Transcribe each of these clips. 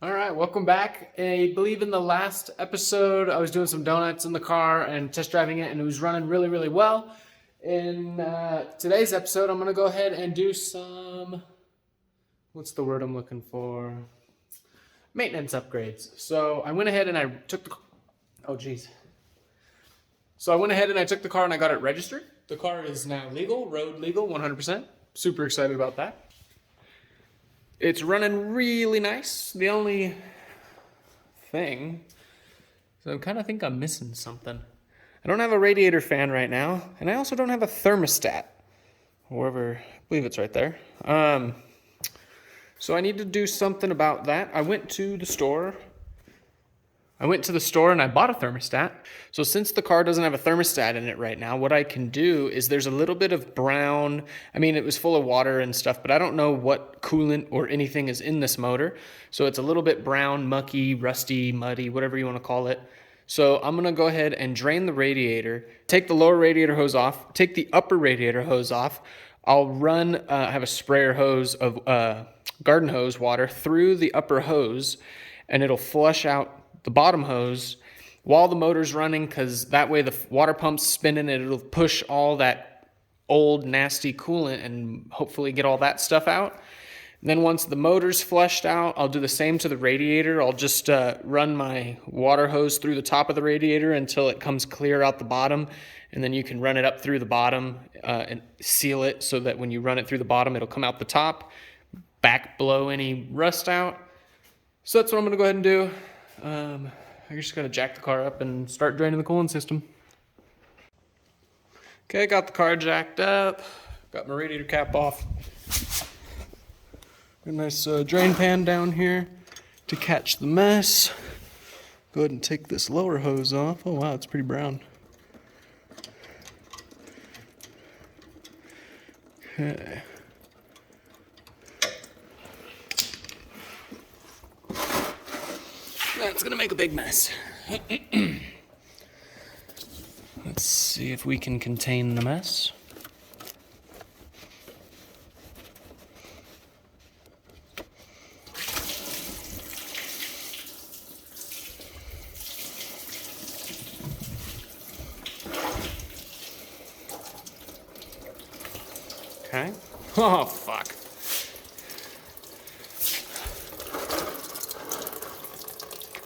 All right, welcome back. I believe in the last episode, I was doing some donuts in the car and test driving it, and it was running really, really well. In today's episode, I'm going to go ahead and do some, what's the word I'm looking for? Maintenance upgrades. So I went ahead and I took the, oh geez. So I went ahead and I took the car and I got it registered. The car is now legal, road legal, 100%. Super excited about that. It's running really nice. The only thing, so I kind of think I'm missing something. I don't have a radiator fan right now, and I also don't have a thermostat. Wherever, I believe it's right there. So I need to do something about that. I went to the store and I bought a thermostat. So since the car doesn't have a thermostat in it right now, what I can do is there's a little bit of brown, I mean, it was full of water and stuff, but I don't know what coolant or anything is in this motor. So it's a little bit brown, mucky, rusty, muddy, whatever you want to call it. So I'm gonna go ahead and drain the radiator, take the lower radiator hose off, take the upper radiator hose off. I'll run, have a sprayer hose of garden hose water through the upper hose, and it'll flush out the bottom hose while the motor's running, because that way the water pump's spinning and it'll push all that old nasty coolant and hopefully get all that stuff out. And then once the motor's flushed out, I'll do the same to the radiator. I'll just run my water hose through the top of the radiator until it comes clear out the bottom, and then you can run it up through the bottom and seal it so that when you run it through the bottom, it'll come out the top, back blow any rust out. So that's what I'm gonna go ahead and do. I just gotta jack the car up and start draining the coolant system. Okay, got the car jacked up, got my radiator cap off. Got a nice drain pan down here to catch the mess. Go ahead and take this lower hose off. Oh wow, it's pretty brown. Okay. That's gonna make a big mess. Let's see if we can contain the mess. Okay. Oh, fuck.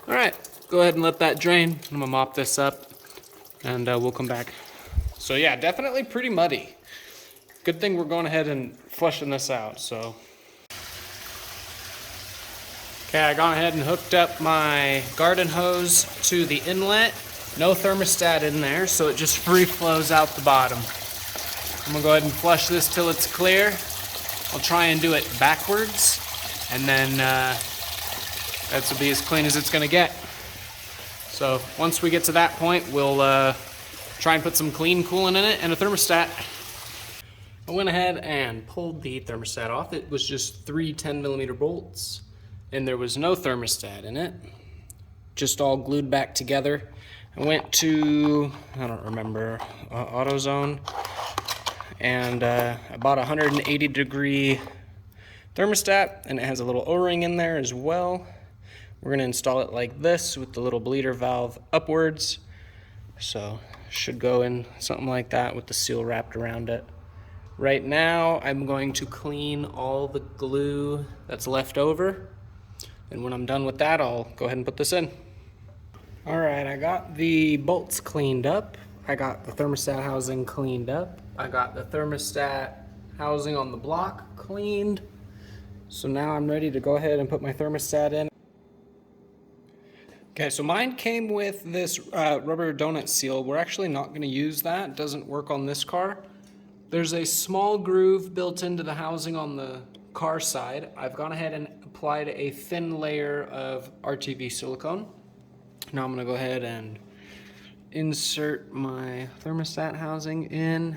All right, go ahead and let that drain. I'm gonna mop this up and we'll come back. So yeah, definitely pretty muddy. Good thing we're going ahead and flushing this out, so. Okay, I gone ahead and hooked up my garden hose to the inlet. No thermostat in there, so it just free flows out the bottom. I'm gonna go ahead and flush this till it's clear. I'll try and do it backwards, and then that's will be as clean as it's gonna get. So once we get to that point, we'll try and put some clean coolant in it and a thermostat. I went ahead and pulled the thermostat off. It was just 3 10mm bolts, and there was no thermostat in it. Just all glued back together. I went to, I don't remember, AutoZone, and I bought a 180-degree thermostat, and it has a little O-ring in there as well. We're gonna install it like this with the little bleeder valve upwards. So should go in something like that with the seal wrapped around it. Right now, I'm going to clean all the glue that's left over. And when I'm done with that, I'll go ahead and put this in. All right, I got the bolts cleaned up. I got the thermostat housing cleaned up. I got the thermostat housing on the block cleaned. So now I'm ready to go ahead and put my thermostat in. Okay, so mine came with this rubber donut seal. We're actually not going to use that. It doesn't work on this car. There's a small groove built into the housing on the car side. I've gone ahead and applied a thin layer of RTV silicone. Now I'm going to go ahead and insert my thermostat housing in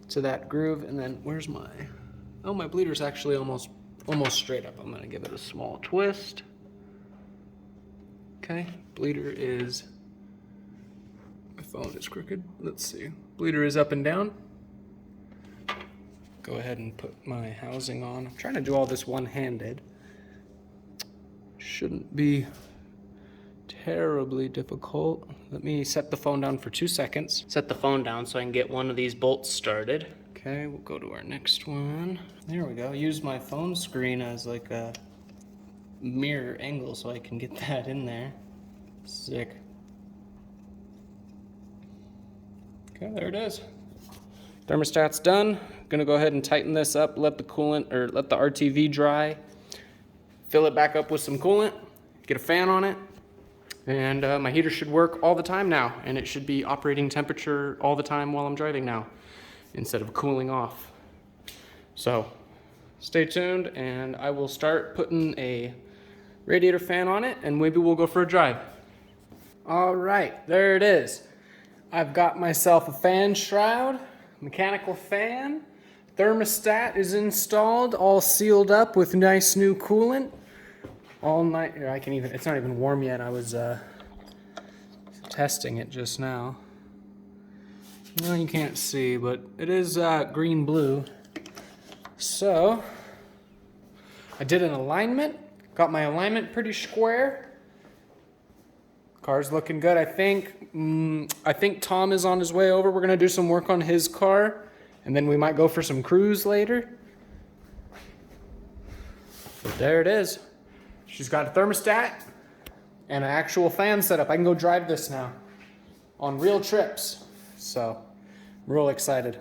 to that groove, and then where's my, oh, my bleeder's actually almost straight up. I'm going to give it a small twist. Okay, bleeder is, my phone is crooked. Let's see. Bleeder is up and down. Go ahead and put my housing on. I'm trying to do all this one-handed. Shouldn't be terribly difficult. Let me set the phone down for 2 seconds. Set the phone down so I can get one of these bolts started. Okay, we'll go to our next one. There we go. Use my phone screen as like a mirror angle so I can get that in there. Sick. Okay, there it is. Thermostat's done. Gonna go ahead and tighten this up, let the coolant, or let the RTV dry. Fill it back up with some coolant, get a fan on it, and my heater should work all the time now, and it should be operating temperature all the time while I'm driving now, instead of cooling off. So, stay tuned, and I will start putting a radiator fan on it, and maybe we'll go for a drive. All right, there it is. I've got myself a fan shroud, mechanical fan, thermostat is installed, all sealed up with nice new coolant. All night, I can even, it's not even warm yet. I was testing it just now. Well, you can't see, but it is green-blue. So, I did an alignment, got my alignment pretty square. Car's looking good, I think. I think Tom is on his way over. We're gonna do some work on his car, and then we might go for some cruise later. But there it is. She's got a thermostat and an actual fan setup. I can go drive this now on real trips. So, I'm real excited.